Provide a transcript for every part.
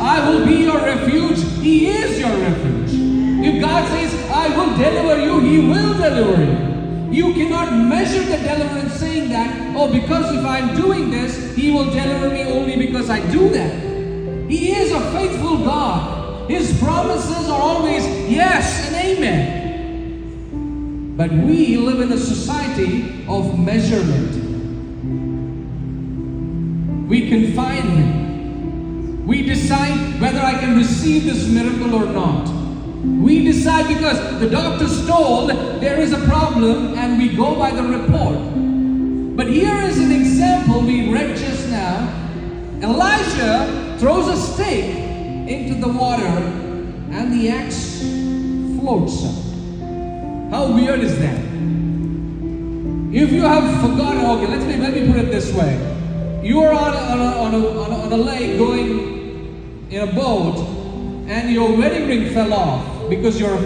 I will be your refuge, He is your refuge. If God says, I will deliver you, He will deliver you. You cannot measure the deliverance saying that, oh, because if I'm doing this, He will deliver me only because I do that. He is a faithful God. His promises are always yes and amen. But we live in a society of measurement. We confine Him. We decide whether I can receive this miracle or not. We decide because the doctor's told there is a problem and we go by the report. But here is an example we read just now. Elijah throws a stake into the water and the axe floats up. How weird is that? If you have forgotten, okay, let me put it this way. You are on a lake going in a boat and your wedding ring fell off because you're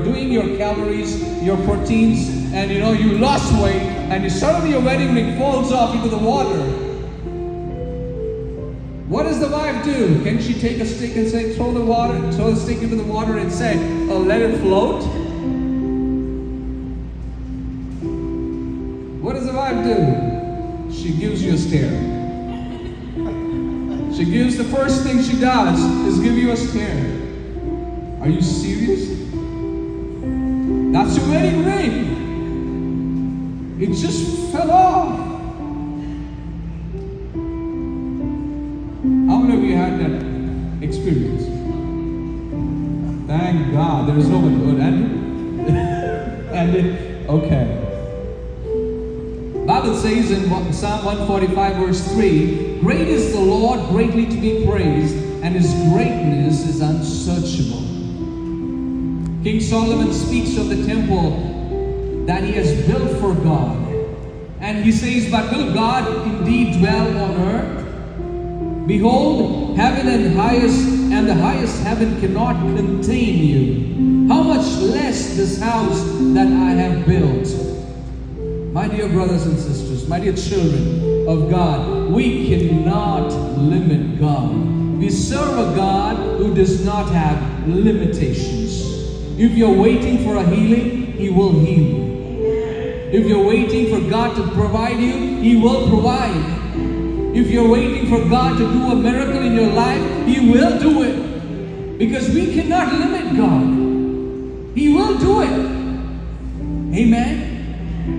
doing your calories, your proteins, and you lost weight, and suddenly your wedding ring falls off into the water. What does the wife do? Can she take a stick and say, throw the stick into the water and say, oh, let it float? What does the wife do? She gives you a stare. She gives, the first thing she does is give you a stare. Are you serious? That's your wedding ring. It just fell off. How many of you had that experience? Thank God there is no one good. And okay. Bible says in Psalm 145 verse 3, great is the Lord, greatly to be praised, and His greatness is unsearchable. King Solomon speaks of the temple that he has built for God. And he says, but will God indeed dwell on earth? Behold, heaven and the highest heaven cannot contain you. How much less this house that I have built? My dear brothers and sisters, my dear children of God, we cannot limit God. We serve a God who does not have limitations. If you're waiting for a healing, He will heal you. If you're waiting for God to provide you, He will provide. If you're waiting for God to do a miracle in your life, He will do it. Because we cannot limit God. He will do it. Amen.